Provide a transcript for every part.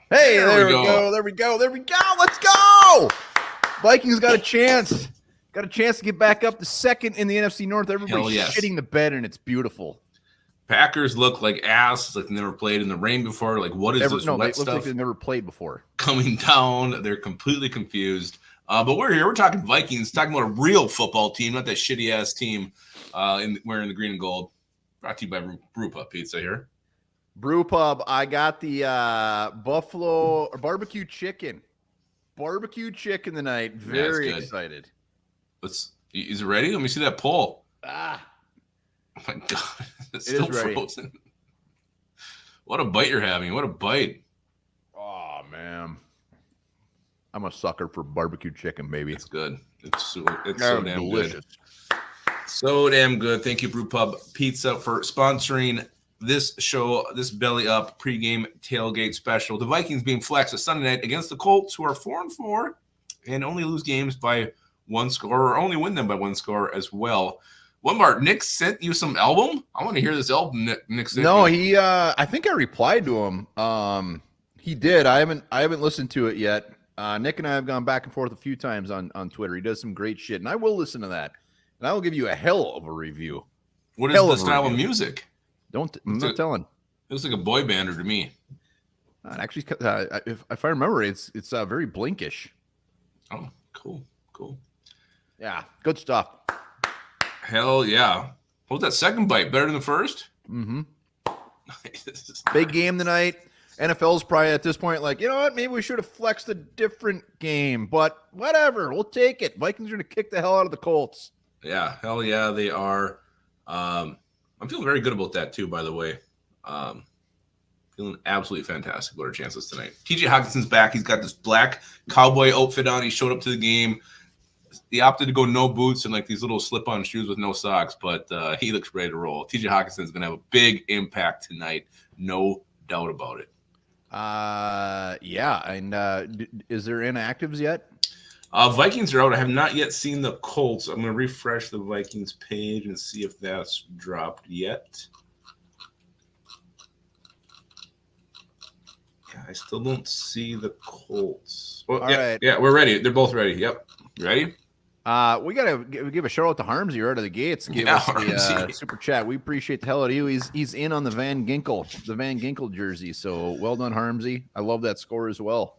Hey, there we go. There we go. There we go. Let's go. Vikings got a chance. Got a chance to get back up to second in the NFC North. Everybody's shitting the bed, and it's beautiful. Packers look like ass, like they never played in the rain before. Like, what is this wet stuff? Look like they've never played before. Coming down. They're completely confused. But we're here. We're talking Vikings, talking about a real football team, not that shitty-ass team wearing the green and gold. Brought to you by Brew Pub Pizza here. Brew Pub. I got the buffalo or barbecue chicken. Barbecue chicken tonight. Very excited. Is it ready? Let me see that poll. Oh my God. It's still frozen. What a bite you're having. What a bite. Oh, man. I'm a sucker for barbecue chicken, baby. It's good. It's so damn delicious. Good. So damn good. Thank you, Brew Pub Pizza, for sponsoring this show, this Belly Up pregame tailgate special. The Vikings being flexed a Sunday night against the Colts, who are 4-4 and only lose games by one score, or only win them by one score as well. Mark, Nick sent you some album? I want to hear this album Nick sent No, he I think I replied to him. He did. I haven't listened to it yet. Nick and I have gone back and forth a few times on Twitter. He does some great shit, and I will listen to that. And I will give you a hell of a review. What is the style of music? I'm not telling. It looks like a boy bander to me. Actually, if I remember, it's very Blinkish. Oh, cool. Yeah, good stuff. Hell yeah. What was that second bite? Better than the first? Mm-hmm. Big game tonight. NFL's probably at this point like, you know what? Maybe we should have flexed a different game, but whatever. We'll take it. Vikings are going to kick the hell out of the Colts. Yeah, hell yeah, they are. I'm feeling very good about that too, by the way. Feeling absolutely fantastic about our chances tonight. TJ Hockenson's back. He's got this black cowboy outfit on. He showed up to the game. He opted to go no boots and like these little slip-on shoes with no socks, but he looks ready to roll. TJ Hockinson is going to have a big impact tonight. No doubt about it. Yeah. And is there inactives yet? Vikings are out. I have not yet seen the Colts. I'm going to refresh the Vikings page and see if that's dropped yet. Yeah, I still don't see the Colts. Well, right. Yeah, we're ready. They're both ready. Yep. You ready? We gotta give a shout out to Harmsy right out of the gates. Give us the super chat. We appreciate the hell out of you. He's in on the Van Ginkel jersey. So well done, Harmsy. I love that score as well.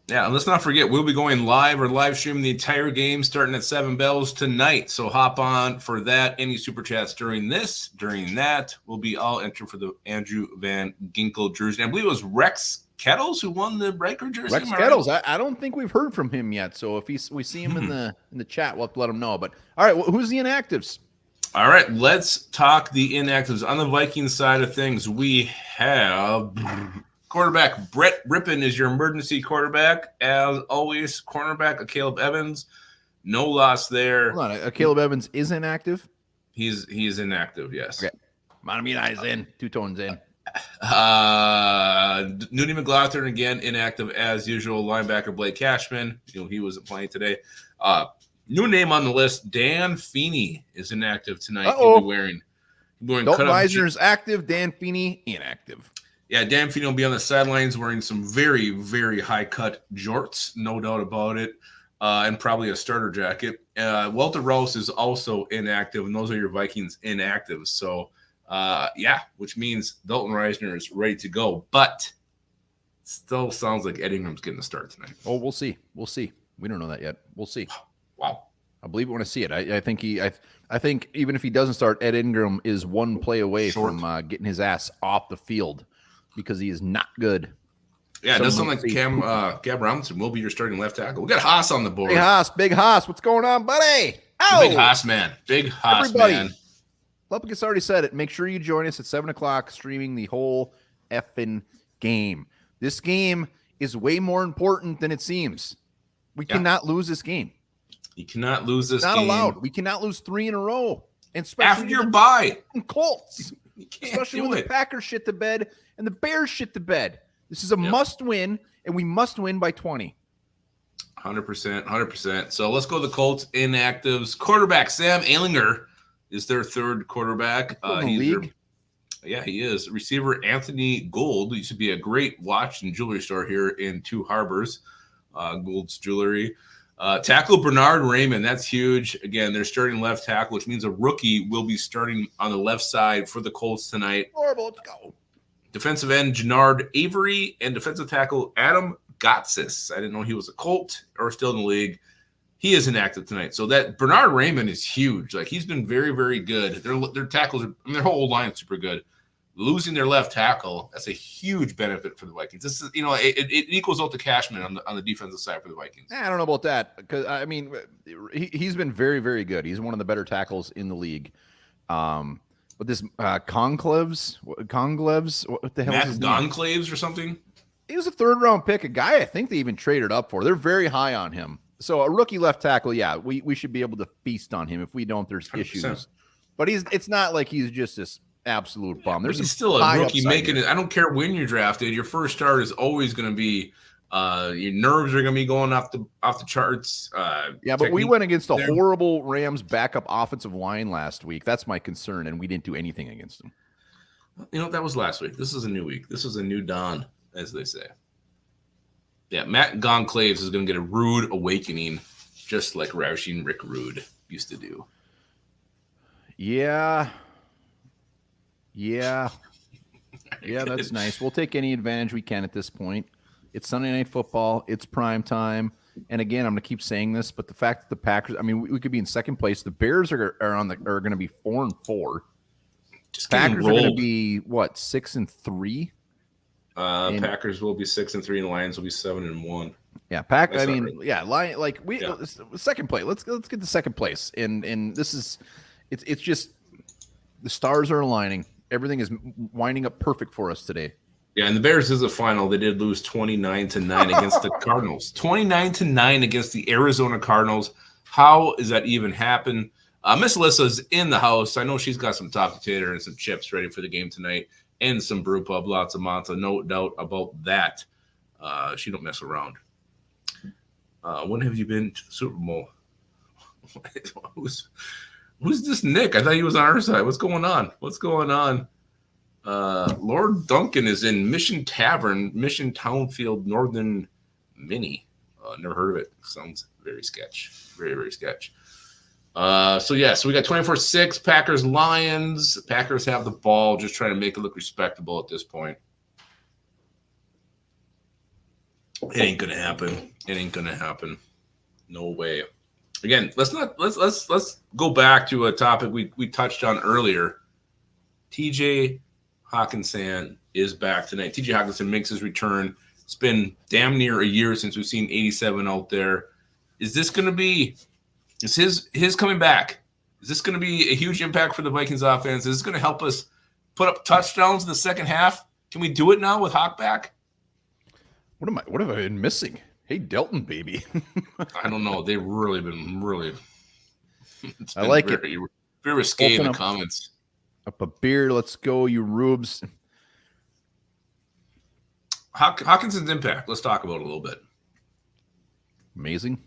Yeah, and let's not forget we'll be going live streaming the entire game starting at 7 bells tonight. So hop on for that. Any super chats during that will be all entered for the Andrew Van Ginkel jersey. I believe it was Rex Kettles who won the Riker jersey. Rex Kettles. I don't think we've heard from him yet. So if we see him in the chat, we'll have to let him know. But all right, who's the inactives? All right, let's talk the inactives. On the Vikings side of things, we have quarterback Brett Rippon is your emergency quarterback. As always, cornerback Caleb Evans. No loss there. Hold on, Caleb Evans is inactive? He's inactive, yes. Okay. Montemita is in. Two tones in. Nudie McLaughlin again inactive as usual. Linebacker Blake Cashman, he wasn't playing today. New name on the list: Dan Feeney is inactive tonight. He'll be wearing Dalton Reisner's active. Dan Feeney inactive. Yeah, Dan Feeney will be on the sidelines wearing some very, very high cut jorts, no doubt about it, and probably a starter jacket. Walter Rouse is also inactive, and those are your Vikings inactives. So. Which means Dalton Reisner is ready to go, but still sounds like Ed Ingram's getting the start tonight. Oh, we'll see. We don't know that yet. We'll see. Wow. I believe it when I see it. I think even if he doesn't start, Ed Ingram is one play away from getting his ass off the field because he is not good. Yeah, it does sound like Gab Robinson will be your starting left tackle. We got Haas on the board. Big Haas. What's going on, buddy? Oh! Big Haas man. Man. Lepicus already said it. Make sure you join us at 7 o'clock streaming the whole effing game. This game is way more important than it seems. We cannot lose this game. You cannot lose this game. It's not allowed. We cannot lose 3 in a row. And especially after your bye. Colts. Especially when the Packers shit the bed and the Bears shit the bed. This is a must win, and we must win by 20. 100%. So let's go to the Colts inactives. Quarterback Sam Ehlinger is their third quarterback. He's league. Yeah, he is. Receiver Anthony Gold used to be a great watch and jewelry store here in Two Harbors. Gold's Jewelry. Tackle Bernard Raymond. That's huge. Again, they're starting left tackle, which means a rookie will be starting on the left side for the Colts tonight. Horrible. Let's go. Defensive end Jannard Avery and defensive tackle Adam Gotsis. I didn't know he was a Colt or still in the league. He is inactive tonight. So that Bernard Raymond is huge. Like, he's been very, very good. Their tackles are, I mean, their whole line is super good. Losing their left tackle, that's a huge benefit for the Vikings. This is, it equals out the Cashman on the defensive side for the Vikings. I don't know about that, because I mean, he's been very, very good. He's one of the better tackles in the league. But this Conclaves, what the hell Matt is his name? Gonclaves or something? He was a 3rd-round pick, a guy I think they even traded up for. They're very high on him. So a rookie left tackle, yeah, we should be able to feast on him. If we don't, there's 100%. Issues. But it's not like he's just this absolute bum. There's he's still a rookie making it. I don't care when you're drafted. Your first start is always going to be your nerves are going to be going off the charts. Yeah, but we went against a horrible Rams backup offensive line last week. That's my concern, and we didn't do anything against them. That was last week. This is a new week. This is a new dawn, as they say. Yeah, Matt Gonclaves is going to get a rude awakening, just like Roushing Rick Rude used to do. Yeah, that's nice. We'll take any advantage we can at this point. It's Sunday Night Football. It's prime time. And again, I'm going to keep saying this, but the fact that the Packers, I mean, we could be in second place. The Bears are going to be 4-4. Packers are going to be what, 6-3? Packers will be 6-3 and Lions will be 7-1. Yeah, second place. Let's get the second place. And this is it's just the stars are aligning. Everything is winding up perfect for us today. Yeah, and the Bears is a final. They did lose 29-9 against the Cardinals. 29-9 against the Arizona Cardinals. How is that even happen? Miss Alyssa's in the house. I know she's got some taco tater and some chips ready for the game tonight, and some brew pub, lots of matzo. No doubt about that. She don't mess around. When have you been to the Super Bowl? Who's this Nick? I thought he was on our side. What's going on? Lord Duncan is in Mission Tavern, Mission Townfield, Northern Mini. Never heard of it. Sounds very sketch. Very, very sketch. So we got 24-6, Packers, Lions. Packers have the ball, just trying to make it look respectable at this point. It ain't gonna happen. No way. Again, let's go back to a topic we touched on earlier. TJ Hockinson is back tonight. TJ Hockinson makes his return. It's been damn near a year since we've seen 87 out there. Is his coming back? Is this going to be a huge impact for the Vikings offense? Is this going to help us put up touchdowns in the second half? Can we do it now with Hawk back? What have I been missing? Hey, Delton, baby. I don't know. They've really been I like it. Very risque in the comments. Up a beer. Let's go, you rubes. Hawkinson's impact. Let's talk about it a little bit. Amazing.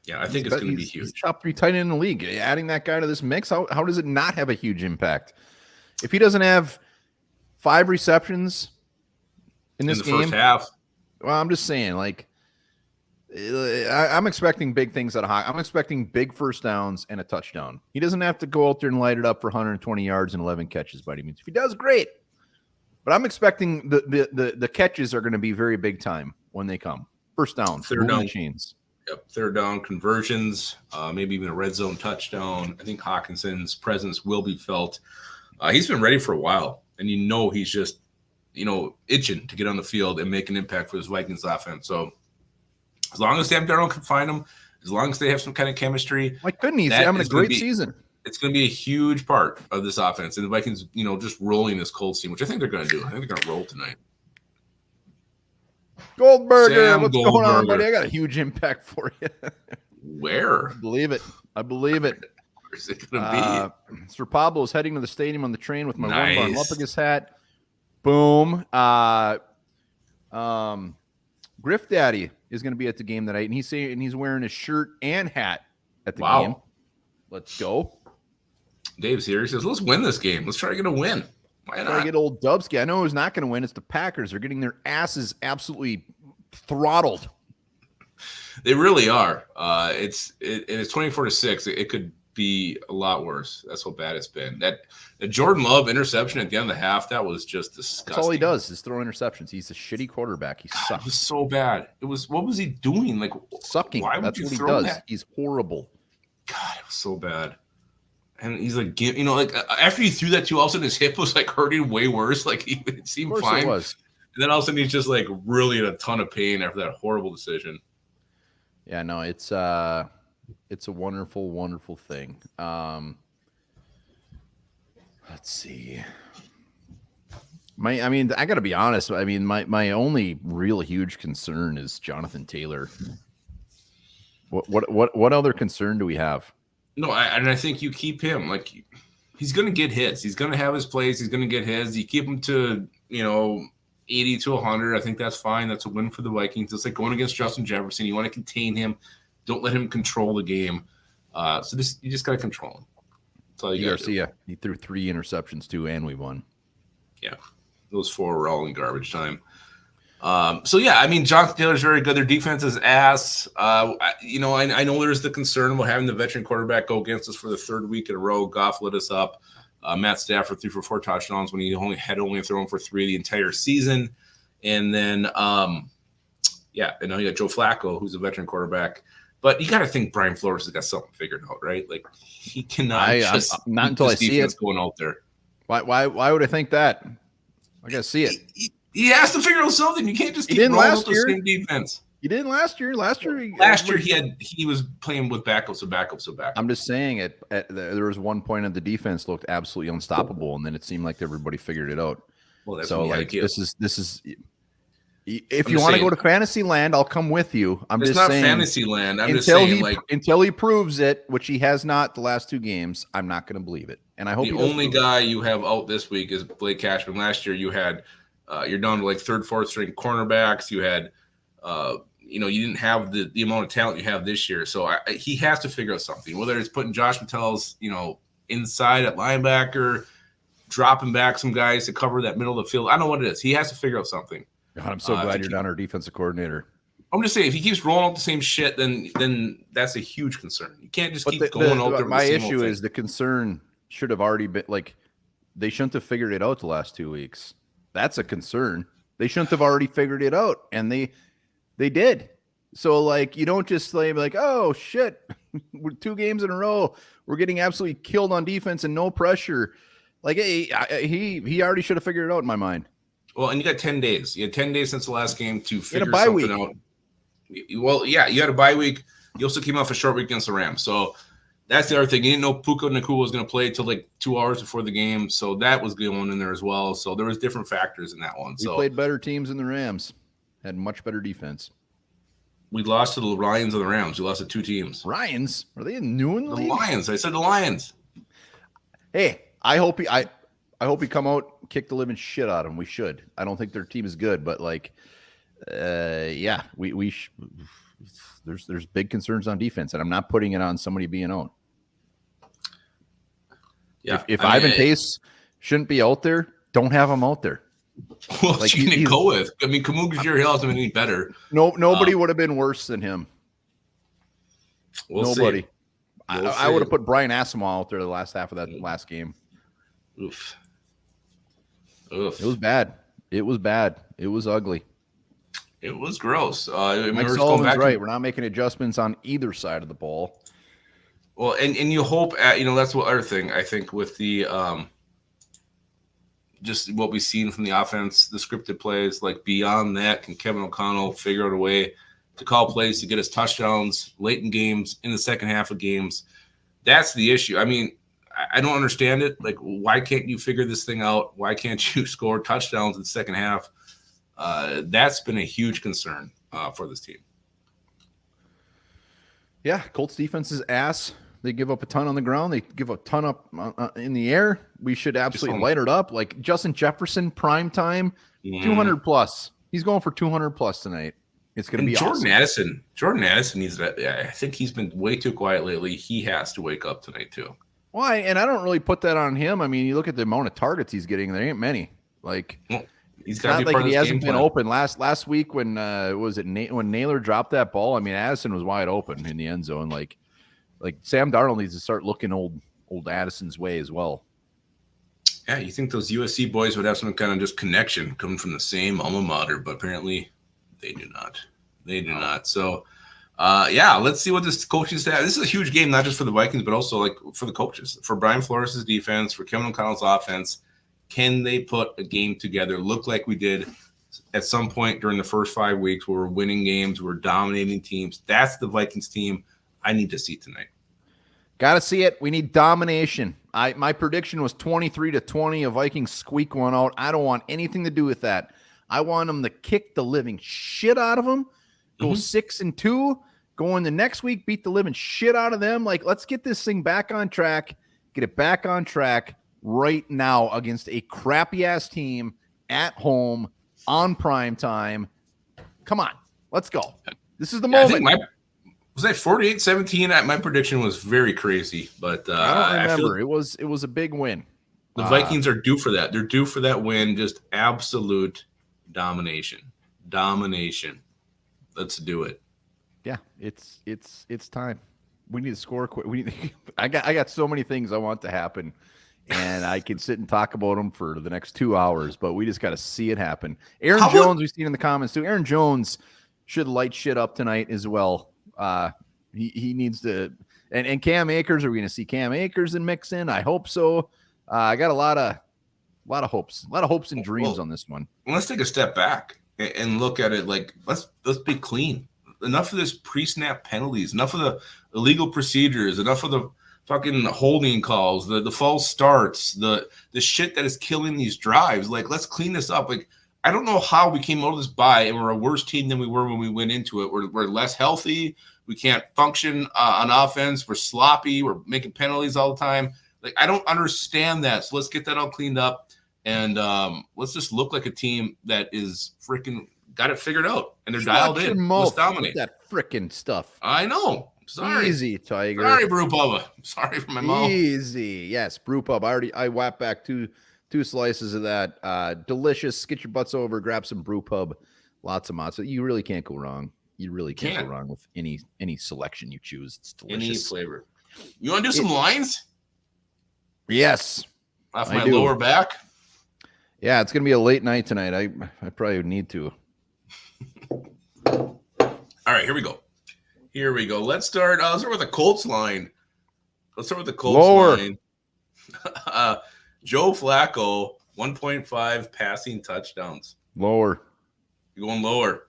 Yeah, I think it's going to be huge. He's top 3 tight end in the league. Adding that guy to this mix, how does it not have a huge impact? If he doesn't have 5 receptions in this game, first half, well, I'm just saying, like, I'm expecting big things out of Hawk. I'm expecting big first downs and a touchdown. He doesn't have to go out there and light it up for 120 yards and 11 catches by any means. If he does, great. But I'm expecting the catches are going to be very big time when they come. First downs, third down chains. Yep, third down conversions, maybe even a red zone touchdown. I think Hawkinson's presence will be felt. He's been ready for a while, and he's just, itching to get on the field and make an impact for this Vikings offense. So as long as Sam Darnold can find him, as long as they have some kind of chemistry. Why couldn't he? He's having a great season. It's going to be a huge part of this offense. And the Vikings, just rolling this Colts team, which I think they're going to do. I think they're going to roll tonight. Goldberger, what's going on, buddy? I got a huge impact for you. Where? I believe it. Where's it going to be? Mr. Pablo is heading to the stadium on the train with my nice. One Bar Lupagus hat. Boom. Griff Daddy is going to be at the game tonight, and he's wearing his shirt and hat at the game. Let's go. Dave's here. He says, let's win this game. Let's try to get a win. Why Try to not? get old Dubsky. I know who's not going to win. It's the Packers. They're getting their asses absolutely throttled. They really are. It's 24-6. It could be a lot worse. That's how bad it's been. That Jordan Love interception at the end of the half, that was just disgusting. That's all he does is throw interceptions. He's a shitty quarterback. He sucks. It was so bad. What was he doing? Like Sucking. Why would That's you what he throw does. that? He's horrible. God, it was so bad. And he's like, like after he threw that too, all of a sudden his hip was like hurting way worse. Like it seemed fine. It was. And then all of a sudden he's just like really in a ton of pain after that horrible decision. Yeah, no, it's a wonderful, wonderful thing. Let's see. I got to be honest. I mean, my only real huge concern is Jonathan Taylor. What other concern do we have? No, I think you keep him. Like he's going to get hits. He's going to have his plays. He's going to get his. You keep him to 80 to 100. I think that's fine. That's a win for the Vikings. It's like going against Justin Jefferson. You want to contain him. Don't let him control the game. You just got to control him. That's all you got to do. He threw 3 interceptions too, and we won. Yeah, those 4 were all in garbage time. Jonathan Taylor's very good. Their defense is ass. I know there's the concern about having the veteran quarterback go against us for the 3rd week in a row. Goff lit us up. Matt Stafford threw for 4 touchdowns when he only thrown for 3 the entire season. And then, and now you got Joe Flacco, who's a veteran quarterback. But you got to think Brian Flores has got something figured out, right? Like he cannot not until I see it going out there. Why would I think that? I got to see it. He has to figure out something. You can't just keep rolling out the same defense. He didn't last year. Last year he was playing with backups. I'm just saying there was one point of the defense looked absolutely unstoppable, and then it seemed like everybody figured it out. Well, that's so like this is. If you want to go to fantasy land, I'll come with you. It's just not saying, fantasy land. Until he proves it, which he has not the last 2 games, I'm not going to believe it. And I hope the only guy you have out this week is Blake Cashman. Last year you had. You're down to like 3rd, 4th string cornerbacks. You had, you didn't have the amount of talent you have this year. So he has to figure out something, whether it's putting Josh Patel's, inside at linebacker, dropping back some guys to cover that middle of the field. I don't know what it is. He has to figure out something. God, I'm so glad you're not our defensive coordinator. I'm just saying, if he keeps rolling out the same shit, then that's a huge concern. You can't just keep going out there. My issue is the concern should have already been like they shouldn't have figured it out the last 2 weeks. That's a concern. They shouldn't have already figured it out, and they did. So, like, you don't just like, oh, shit, we're 2 games in a row. We're getting absolutely killed on defense and no pressure. Like, he already should have figured it out in my mind. Well, and you got 10 days. You had 10 days since the last game to figure something out. Well, yeah, you had a bye week. You also came off a short week against the Rams. So that's the other thing. You didn't know Puka Nacua was going to play till like 2 hours before the game. So that was going in there as well. So there was different factors in that one. We played better teams than the Rams. Had much better defense. We lost to the Lions and the Rams. We lost to 2 teams. Lions? Are they new in the league? Lions. I said the Lions. Hey, I hope he come out, kick the living shit out of them. We should. I don't think their team is good, but like, there's big concerns on defense, and I'm not putting it on somebody being owned. Yeah, if Ivan Pace shouldn't be out there, don't have him out there. Well, like you can go with. I mean, Kamuga Hill hasn't been any better. Nobody would have been worse than him. Nobody. See. I would have put Brian Asamoah out there the last half of that last game. Oof. It was bad. It was ugly. It was gross. Mike Sullivan's right. We're not making adjustments on either side of the ball. Well, and you hope that's what other thing I think with the just what we've seen from the offense, the scripted plays. Like beyond that, can Kevin O'Connell figure out a way to call plays to get us touchdowns late in games, in the second half of games? That's the issue. I mean, I don't understand it. Like, why can't you figure this thing out? Why can't you score touchdowns in the second half? That's been a huge concern for this team. Yeah, Colts defense is ass. They give up a ton on the ground. They give a ton up in the air. We should absolutely light it up. Like Justin Jefferson, prime time, 200 plus. He's going for 200 plus tonight. It's going to be Jordan awesome. Addison. Jordan Addison needs that. I think he's been way too quiet lately. He has to wake up tonight too. Why? And I don't really put that on him. I mean, you look at the amount of targets he's getting. There ain't many. Like, Well, he's it's got to not be like part of he this hasn't game been plan. open. Last week when when Naylor dropped that ball. I mean, Addison was wide open in the end zone. Like Sam Darnold needs to start looking old Addison's way as well. Yeah, you think those USC boys would have some kind of just connection coming from the same alma mater, but apparently they do not. They do not. So, yeah, let's see what this coaching staff. This is a huge game, not just for the Vikings, but also like for the coaches, for Brian Flores' defense, for Kevin O'Connell's offense. Can they put a game together, look like we did at some point during the first 5 weeks where we're winning games, we're dominating teams? That's the Vikings team I need to see tonight. Got to see it. We need domination. My prediction was 23-20. A Vikings squeak one out. I don't want anything to do with that. I want them to kick the living shit out of them. Go 6-2. Go in the next week, beat the living shit out of them. Like, let's get this thing back on track. Get it back on track right now against a crappy ass team at home on prime time. Come on, let's go. This is the moment. Was that 48-17? My prediction was very crazy, but I don't remember. It was a big win. The Vikings are due for that. They're due for that win. Just absolute domination. Let's do it. Yeah, it's time. We need to score quick. I got so many things I want to happen, and I can sit and talk about them for the next 2 hours. But we just got to see it happen. Aaron Jones, we've seen in the comments too. Aaron Jones should light shit up tonight as well. He needs to, and Cam Akers. Are we going to see Cam Akers in mix in? I hope so. I got a lot of hopes and dreams on this one. Let's take a step back and look at it. Like, let's be clean. Enough of this pre-snap penalties. Enough of the illegal procedures. Enough of the fucking holding calls. The false starts. The shit that is killing these drives. Like, let's clean this up. Like, I don't know how we came out of this bye and we're a worse team than we were when we went into it. We're less healthy. We can't function on offense. We're sloppy. We're making penalties all the time. Like, I don't understand that. So let's get that all cleaned up, and let's just look like a team that is freaking got it figured out, and they're dialed in. Let's dominate that freaking stuff. I know. Sorry. Easy, Tiger. Sorry, Brew Pub. Sorry for my mouth. Easy. Yes, Brew Pub. I whapped back two slices of that. Delicious. Get your butts over. Grab some Brew Pub. Lots of mods. You really can't go wrong. You really can't go wrong with any selection you choose. It's delicious. Any flavor. You want to do some lines? Yes. Off my lower back? Yeah, it's going to be a late night tonight. I probably need to. All right, here we go. Let's start with the Colts line. Line. Joe Flacco, 1.5 passing touchdowns. Lower. You're going lower.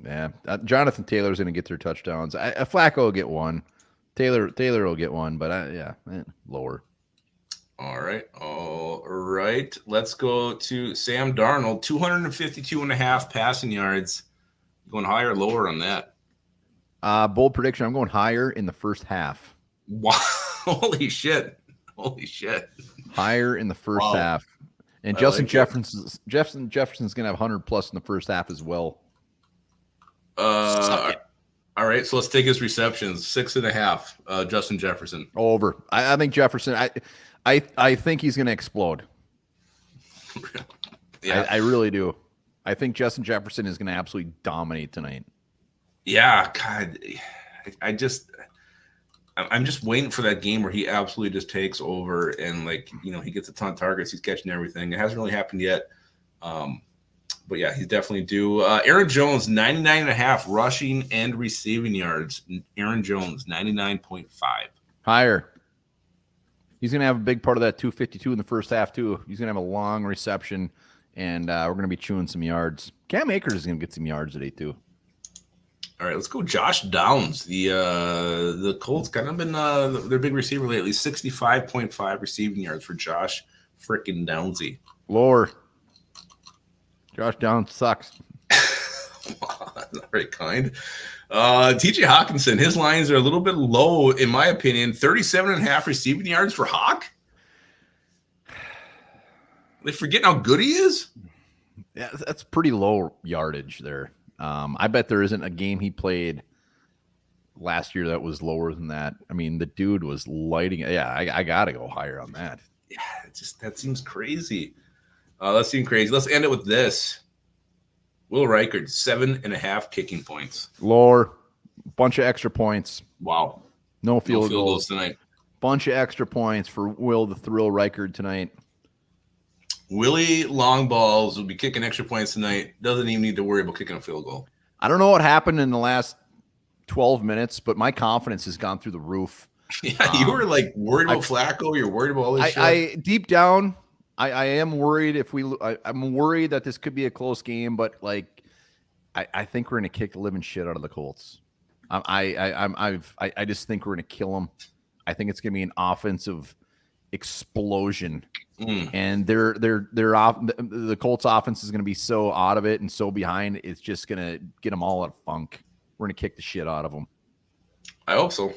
Yeah, Jonathan Taylor's going to get their touchdowns. Flacco will get one. Taylor will get one, but lower. All right. Let's go to Sam Darnold, 252.5 passing yards. Going higher or lower on that? Bold prediction. I'm going higher in the first half. Wow. Holy shit. Higher in the first half. And Justin Jefferson's going to have 100 plus in the first half as well. All right, so let's take his receptions. 6.5. Justin Jefferson. Over. I think Jefferson. I think he's going to explode. Yeah, I really do. I think Justin Jefferson is going to absolutely dominate tonight. Yeah, God, I'm just waiting for that game where he absolutely just takes over and he gets a ton of targets. He's catching everything. It hasn't really happened yet. But yeah, he's definitely due. Aaron Jones, 99.5 rushing and receiving yards. Aaron Jones, 99.5. Higher. He's going to have a big part of that 252 in the first half, too. He's going to have a long reception, and we're going to be chewing some yards. Cam Akers is going to get some yards today, too. All right, let's go Josh Downs. The Colts kind of been their big receiver lately. 65.5 receiving yards for Josh freaking Downsy. Lower. Josh Downs sucks. Not very kind. TJ Hockinson, his lines are a little bit low, in my opinion. 37.5 receiving yards for Hawk. They forgetting how good he is? Yeah, that's pretty low yardage there. I bet there isn't a game he played last year that was lower than that. I mean, the dude was lighting it. Yeah, I got to go higher on that. Yeah, that seems crazy. Let's end it with this. Will Reichard, 7.5 kicking points. Lower, bunch of extra points. Wow. No field goals tonight. Bunch of extra points for Will the Thrill Reichard tonight. Willie long balls will be kicking extra points tonight. Doesn't even need to worry about kicking a field goal. I don't know what happened in the last 12 minutes, but my confidence has gone through the roof. Yeah, you were like worried about Flacco. You're worried about all this shit. I deep down, I am worried I'm worried that this could be a close game, but like I think we're gonna kick the living shit out of the Colts. I just think we're gonna kill them. I think it's gonna be an offensive explosion, and the Colts offense is gonna be so out of it and so behind. It's just gonna get them all out of funk. We're gonna kick the shit out of them. I hope so.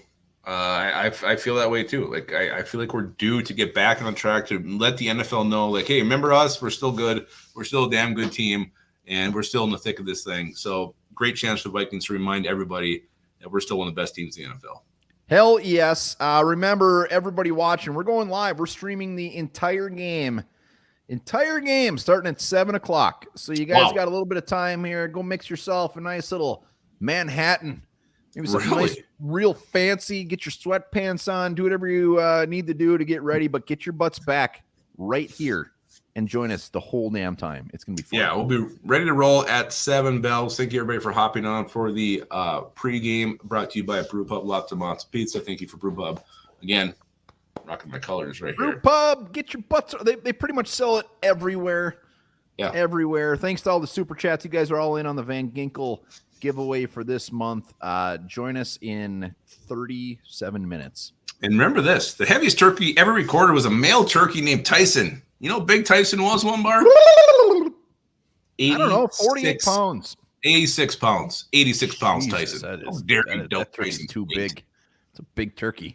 I feel that way too. Like I feel like we're due to get back on track to let the NFL know, like, hey, remember us? We're still good. We're still a damn good team, and we're still in the thick of this thing. So great chance for the Vikings to remind everybody that we're still one of the best teams in the NFL. Hell yes. Remember, everybody watching, we're going live. We're streaming the entire game starting at 7 o'clock. So you guys got a little bit of time here. Go mix yourself a nice little Manhattan. Maybe something nice, real fancy. Get your sweatpants on. Do whatever you need to do to get ready, but get your butts back right here and join us the whole damn time. It's going to be fun. Yeah, we'll be ready to roll at 7 bells. Thank you, everybody, for hopping on for the pregame brought to you by Brew Pub. Lots of Mott's Pizza. Thank you for Brew Pub. Again, rocking my colors right here. Brew Pub, get your butts. They pretty much sell it everywhere. Yeah, everywhere. Thanks to all the super chats. You guys are all in on the Van Ginkel giveaway for this month. Join us in 37 minutes. And remember this, the heaviest turkey ever recorded was a male turkey named Tyson. You know how big Tyson was, one bar? I don't know, 48 pounds. 86 pounds. 86 pounds, Jesus, Tyson. That turkey's too big. It's a big turkey.